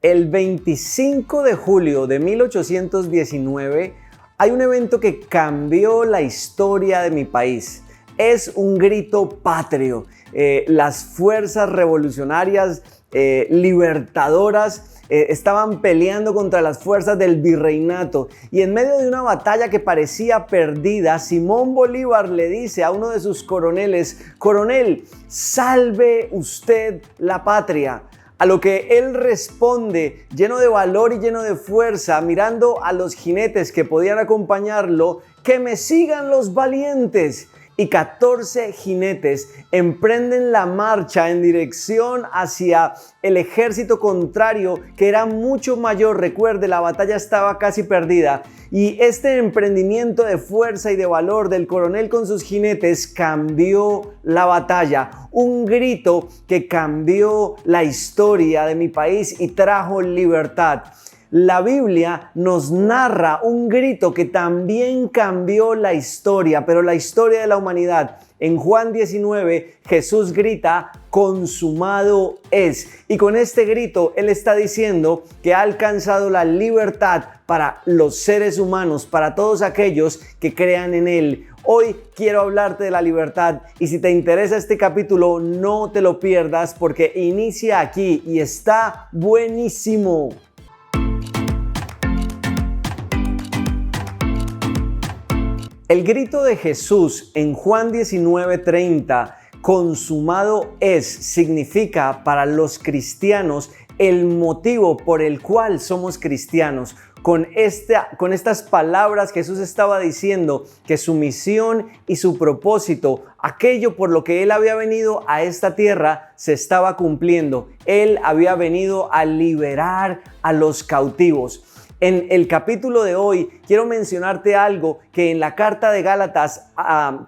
El 25 de julio de 1819 hay un evento que cambió la historia de mi país. Es un grito patrio. Las fuerzas revolucionarias libertadoras estaban peleando contra las fuerzas del virreinato, y en medio de una batalla que parecía perdida, Simón Bolívar le dice a uno de sus coroneles: «Coronel, salve usted la patria». A lo que él responde, lleno de valor y lleno de fuerza, mirando a los jinetes que podían acompañarlo: «Que me sigan los valientes». Y 14 jinetes emprenden la marcha en dirección hacia el ejército contrario, que era mucho mayor. Recuerde, la batalla estaba casi perdida. Y este emprendimiento de fuerza y de valor del coronel con sus jinetes cambió la batalla. Un grito que cambió la historia de mi país y trajo libertad. La Biblia nos narra un grito que también cambió la historia, pero la historia de la humanidad. En Juan 19, Jesús grita: «Consumado es». Y con este grito, Él está diciendo que ha alcanzado la libertad para los seres humanos, para todos aquellos que crean en Él. Hoy quiero hablarte de la libertad, y si te interesa este capítulo, no te lo pierdas, porque inicia aquí y está buenísimo. El grito de Jesús en Juan 19:30, «Consumado es», significa para los cristianos el motivo por el cual somos cristianos. Con estas palabras Jesús estaba diciendo que su misión y su propósito, aquello por lo que Él había venido a esta tierra, se estaba cumpliendo. Él había venido a liberar a los cautivos. En el capítulo de hoy quiero mencionarte algo que en la carta de Gálatas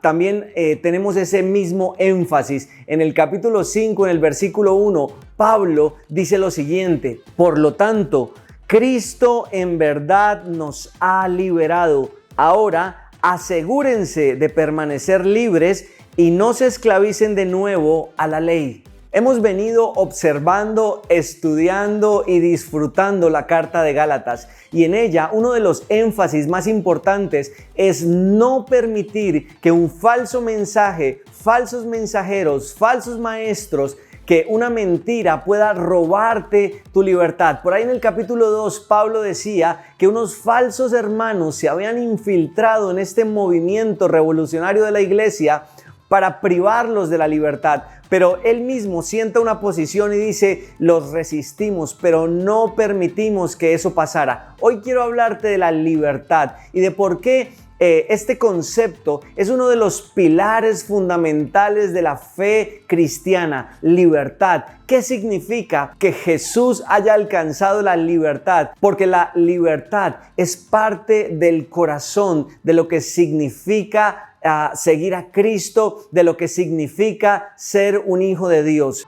también tenemos ese mismo énfasis. En el capítulo 5, en el versículo 1, Pablo dice lo siguiente: «Por lo tanto, Cristo en verdad nos ha liberado. Ahora asegúrense de permanecer libres y no se esclavicen de nuevo a la ley». Hemos venido observando, estudiando y disfrutando la carta de Gálatas, y en ella uno de los énfasis más importantes es no permitir que un falso mensaje, falsos mensajeros, falsos maestros, que una mentira pueda robarte tu libertad. Por ahí en el capítulo 2, Pablo decía que unos falsos hermanos se habían infiltrado en este movimiento revolucionario de la iglesia para privarlos de la libertad. Pero él mismo sienta una posición y dice: los resistimos, pero no permitimos que eso pasara. Hoy quiero hablarte de la libertad y de por qué este concepto es uno de los pilares fundamentales de la fe cristiana. Libertad. ¿Qué significa que Jesús haya alcanzado la libertad? Porque la libertad es parte del corazón de lo que significa seguir a Cristo, de lo que significa ser un hijo de Dios.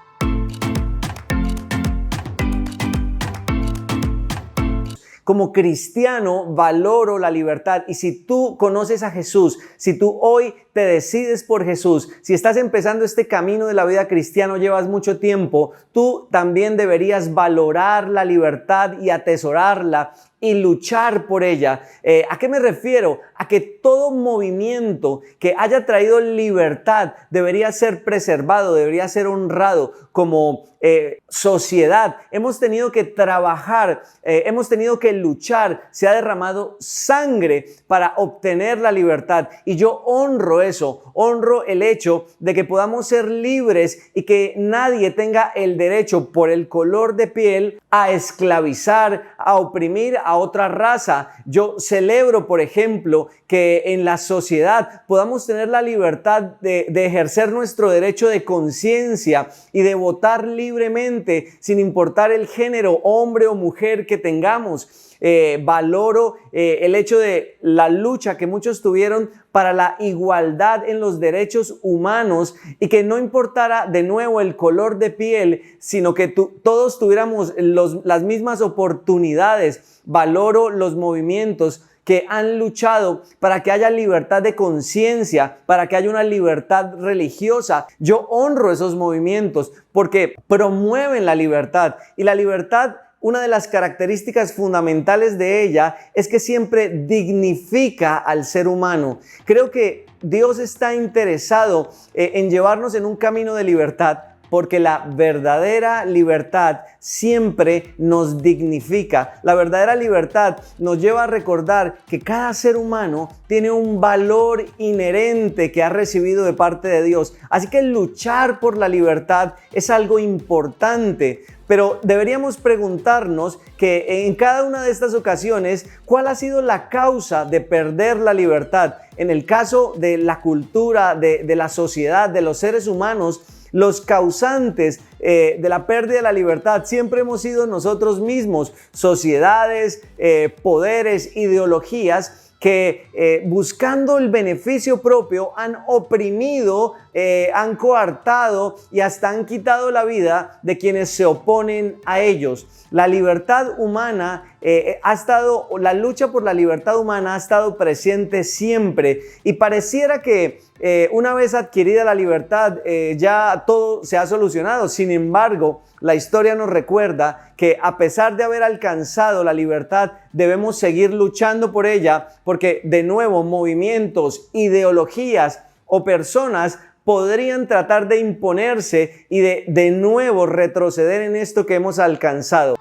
Como cristiano valoro la libertad, y si tú conoces a Jesús, si tú hoy te decides por Jesús, si estás empezando este camino de la vida cristiana, llevas mucho tiempo, tú también deberías valorar la libertad y atesorarla y luchar por ella. ¿A qué me refiero? A que todo movimiento que haya traído libertad debería ser preservado, debería ser honrado. Como sociedad hemos tenido que trabajar, hemos tenido que luchar, se ha derramado sangre para obtener la libertad, y yo honro eso, honro el hecho de que podamos ser libres y que nadie tenga el derecho por el color de piel a esclavizar, a oprimir a otra raza. Yo celebro, por ejemplo, que en la sociedad podamos tener la libertad de ejercer nuestro derecho de conciencia y de votar libremente sin importar el género, hombre o mujer que tengamos. Valoro el hecho de la lucha que muchos tuvieron para la igualdad en los derechos humanos, y que no importara de nuevo el color de piel, sino que todos tuviéramos las mismas oportunidades. Valoro los movimientos que han luchado para que haya libertad de conciencia, para que haya una libertad religiosa. Yo honro esos movimientos porque promueven la libertad, y la libertad una de las características fundamentales de ella es que siempre dignifica al ser humano. Creo que Dios está interesado en llevarnos en un camino de libertad, porque la verdadera libertad siempre nos dignifica. La verdadera libertad nos lleva a recordar que cada ser humano tiene un valor inherente que ha recibido de parte de Dios. Así que luchar por la libertad es algo importante. Pero deberíamos preguntarnos que en cada una de estas ocasiones, ¿cuál ha sido la causa de perder la libertad? En el caso de la cultura, de la sociedad, de los seres humanos, los causantes de la pérdida de la libertad siempre hemos sido nosotros mismos, sociedades, poderes, ideologías que buscando el beneficio propio han oprimido, han coartado y hasta han quitado la vida de quienes se oponen a ellos. La libertad humana la lucha por la libertad humana ha estado presente siempre y pareciera que una vez adquirida la libertad ya todo se ha solucionado. Sin embargo, la historia nos recuerda que a pesar de haber alcanzado la libertad, debemos seguir luchando por ella, porque de nuevo movimientos, ideologías o personas podrían tratar de imponerse y de nuevo retroceder en esto que hemos alcanzado.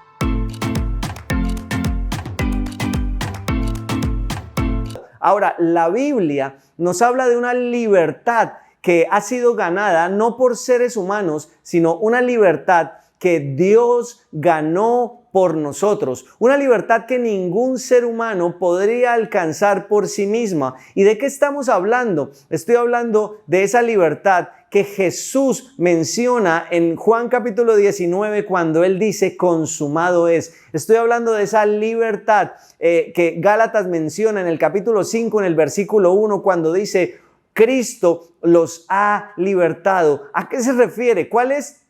Ahora, la Biblia nos habla de una libertad que ha sido ganada no por seres humanos, sino una libertad que Dios ganó por nosotros. Una libertad que ningún ser humano podría alcanzar por sí misma. ¿Y de qué estamos hablando? Estoy hablando de esa libertad que Jesús menciona en Juan capítulo 19 cuando Él dice consumado es. Estoy hablando de esa libertad que Gálatas menciona en el capítulo 5 en el versículo 1 cuando dice Cristo los ha libertado. ¿A qué se refiere? ¿Cuál es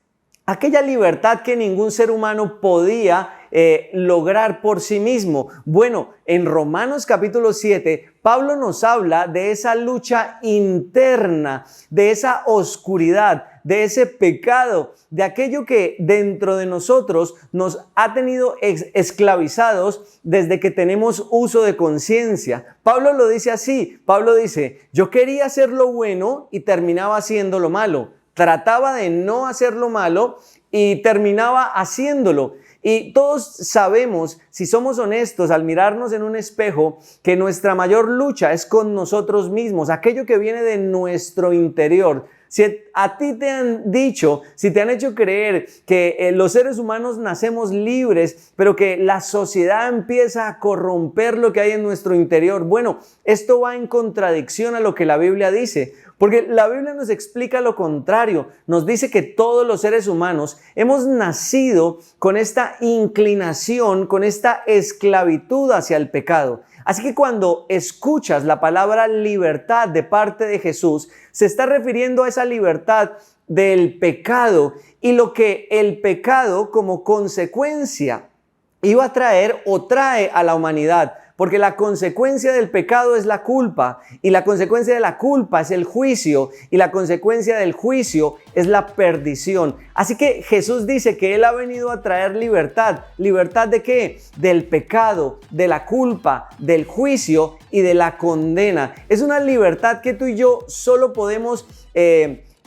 aquella libertad que ningún ser humano podía lograr por sí mismo? Bueno, en Romanos capítulo 7, Pablo nos habla de esa lucha interna, de esa oscuridad, de ese pecado, de aquello que dentro de nosotros nos ha tenido esclavizados desde que tenemos uso de conciencia. Pablo lo dice así, Pablo dice, yo quería hacer lo bueno y terminaba haciendo lo malo. Trataba de no hacer lo malo y terminaba haciéndolo. Y todos sabemos, si somos honestos, al mirarnos en un espejo, que nuestra mayor lucha es con nosotros mismos, aquello que viene de nuestro interior. Si a ti te han dicho, si te han hecho creer que los seres humanos nacemos libres, pero que la sociedad empieza a corromper lo que hay en nuestro interior, bueno, esto va en contradicción a lo que la Biblia dice. Porque la Biblia nos explica lo contrario, nos dice que todos los seres humanos hemos nacido con esta inclinación, con esta esclavitud hacia el pecado. Así que cuando escuchas la palabra libertad de parte de Jesús, se está refiriendo a esa libertad del pecado y lo que el pecado como consecuencia iba a traer o trae a la humanidad. Porque la consecuencia del pecado es la culpa y la consecuencia de la culpa es el juicio y la consecuencia del juicio es la perdición. Así que Jesús dice que Él ha venido a traer libertad. ¿Libertad de qué? Del pecado, de la culpa, del juicio y de la condena. Es una libertad que tú y yo solo podemos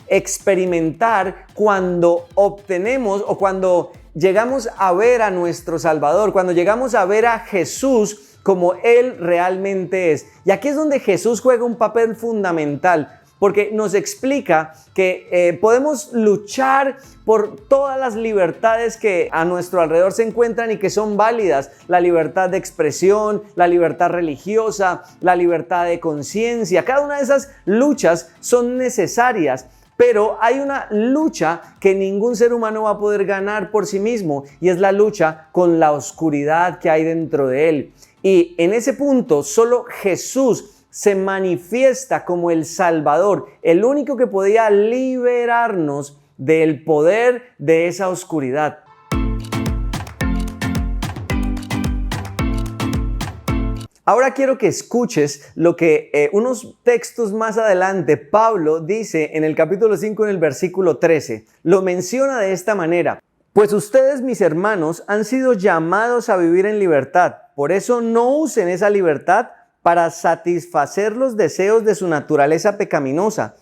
experimentar cuando obtenemos o cuando llegamos a ver a nuestro Salvador, cuando llegamos a ver a Jesús como Él realmente es. Y aquí es donde Jesús juega un papel fundamental, porque nos explica que podemos luchar por todas las libertades que a nuestro alrededor se encuentran y que son válidas. La libertad de expresión, la libertad religiosa, la libertad de conciencia. Cada una de esas luchas son necesarias. Pero hay una lucha que ningún ser humano va a poder ganar por sí mismo y es la lucha con la oscuridad que hay dentro de él. Y en ese punto solo Jesús se manifiesta como el Salvador, el único que podía liberarnos del poder de esa oscuridad. Ahora quiero que escuches lo que unos textos más adelante Pablo dice en el capítulo 5 en el versículo 13. Lo menciona de esta manera. Pues ustedes, mis hermanos, han sido llamados a vivir en libertad. Por eso no usen esa libertad para satisfacer los deseos de su naturaleza pecaminosa.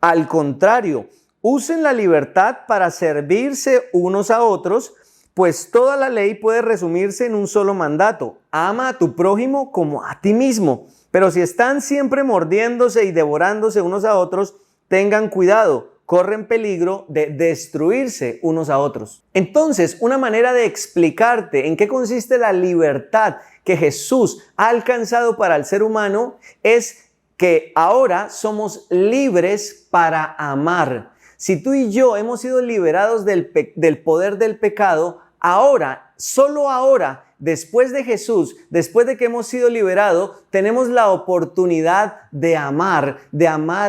Al contrario, usen la libertad para servirse unos a otros, pues toda la ley puede resumirse en un solo mandato: ama a tu prójimo como a ti mismo. Pero si están siempre mordiéndose y devorándose unos a otros, tengan cuidado, corren peligro de destruirse unos a otros. Entonces, una manera de explicarte en qué consiste la libertad que Jesús ha alcanzado para el ser humano es que ahora somos libres para amar. Si tú y yo hemos sido liberados del poder del pecado, ahora, solo ahora, después de Jesús, después de que hemos sido liberados, tenemos la oportunidad de amar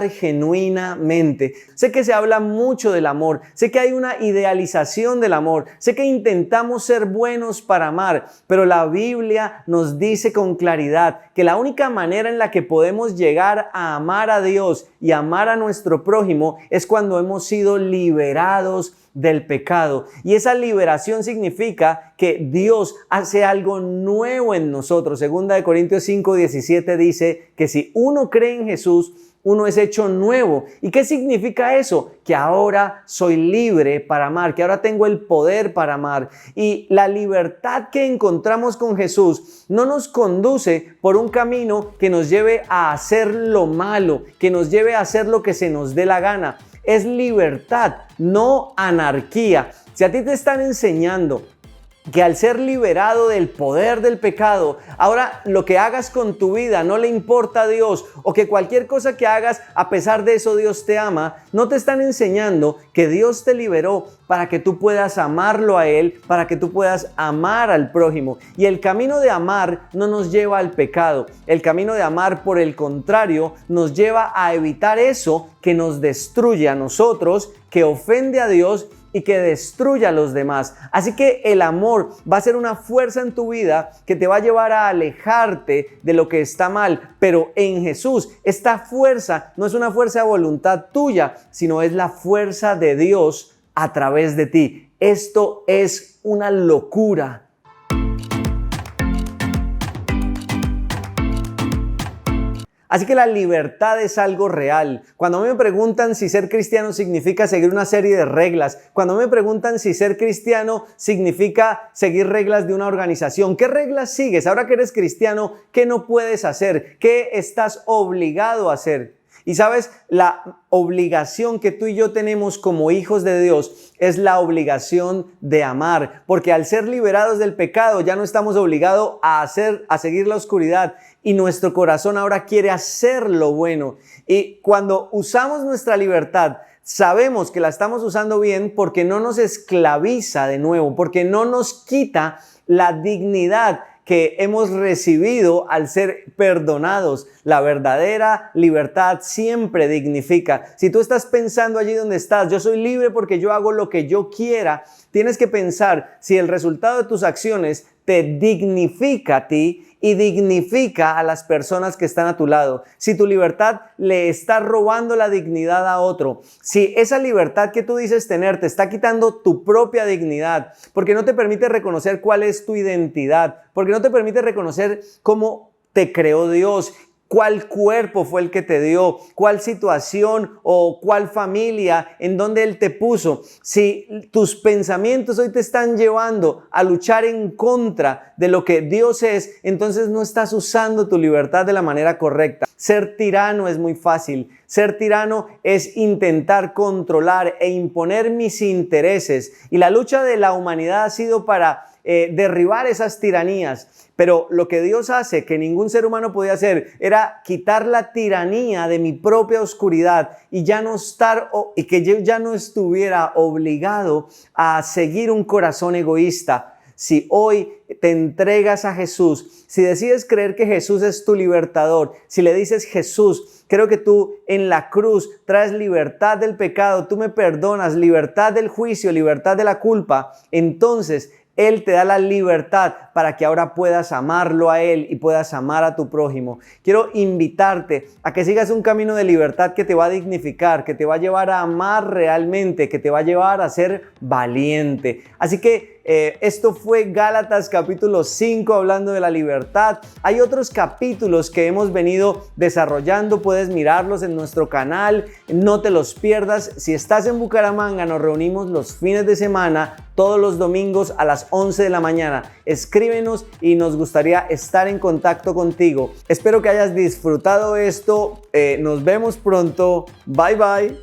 genuinamente. Sé que se habla mucho del amor, sé que hay una idealización del amor, sé que intentamos ser buenos para amar, pero la Biblia nos dice con claridad que la única manera en la que podemos llegar a amar a Dios y amar a nuestro prójimo es cuando hemos sido liberados del pecado. Y esa liberación significa que Dios hace algo nuevo en nosotros. Segunda de Corintios 5:17 dice que si uno cree en Jesús, uno es hecho nuevo. ¿Y qué significa eso? Que ahora soy libre para amar, que ahora tengo el poder para amar. Y la libertad que encontramos con Jesús no nos conduce por un camino que nos lleve a hacer lo malo, que nos lleve a hacer lo que se nos dé la gana. Es libertad, no anarquía. Si a ti te están enseñando que al ser liberado del poder del pecado, ahora lo que hagas con tu vida no le importa a Dios, o que cualquier cosa que hagas, a pesar de eso Dios te ama, no te están enseñando que Dios te liberó para que tú puedas amarlo a Él, para que tú puedas amar al prójimo. Y el camino de amar no nos lleva al pecado. El camino de amar, por el contrario, nos lleva a evitar eso que nos destruye a nosotros, que ofende a Dios y que destruya a los demás. Así que el amor va a ser una fuerza en tu vida que te va a llevar a alejarte de lo que está mal. Pero en Jesús, esta fuerza no es una fuerza de voluntad tuya, sino es la fuerza de Dios a través de ti. Esto es una locura. Así que la libertad es algo real. Cuando me preguntan si ser cristiano significa seguir una serie de reglas, cuando me preguntan si ser cristiano significa seguir reglas de una organización, ¿qué reglas sigues? Ahora que eres cristiano, ¿qué no puedes hacer? ¿Qué estás obligado a hacer? Y sabes, la obligación que tú y yo tenemos como hijos de Dios es la obligación de amar, porque al ser liberados del pecado ya no estamos obligados a seguir la oscuridad, y nuestro corazón ahora quiere hacer lo bueno. Y cuando usamos nuestra libertad, sabemos que la estamos usando bien porque no nos esclaviza de nuevo, porque no nos quita la dignidad que hemos recibido al ser perdonados. La verdadera libertad siempre dignifica. Si tú estás pensando allí donde estás, yo soy libre porque yo hago lo que yo quiera, tienes que pensar si el resultado de tus acciones te dignifica a ti y dignifica a las personas que están a tu lado. Si tu libertad le está robando la dignidad a otro, si esa libertad que tú dices tener te está quitando tu propia dignidad, porque no te permite reconocer cuál es tu identidad, porque no te permite reconocer cómo te creó Dios, cuál cuerpo fue el que te dio, cuál situación o cuál familia en donde Él te puso. Si tus pensamientos hoy te están llevando a luchar en contra de lo que Dios es, entonces no estás usando tu libertad de la manera correcta. Ser tirano es muy fácil. Ser tirano es intentar controlar e imponer mis intereses. Y la lucha de la humanidad ha sido para derribar esas tiranías. Pero lo que Dios hace, que ningún ser humano podía hacer, era quitar la tiranía de mi propia oscuridad y que yo ya no estuviera obligado a seguir un corazón egoísta. Si hoy te entregas a Jesús, si decides creer que Jesús es tu libertador, si le dices: Jesús, creo que tú en la cruz traes libertad del pecado, tú me perdonas, libertad del juicio, libertad de la culpa, entonces Él te da la libertad para que ahora puedas amarlo a Él y puedas amar a tu prójimo. Quiero invitarte a que sigas un camino de libertad que te va a dignificar, que te va a llevar a amar realmente, que te va a llevar a ser valiente. Así que esto fue Gálatas capítulo 5 hablando de la libertad. Hay otros capítulos que hemos venido desarrollando, puedes mirarlos en nuestro canal, no te los pierdas. Si estás en Bucaramanga, nos reunimos los fines de semana, todos los domingos a las 11 de la mañana. Escríbenos y nos gustaría estar en contacto contigo. Espero que hayas disfrutado esto. Nos vemos pronto. Bye bye.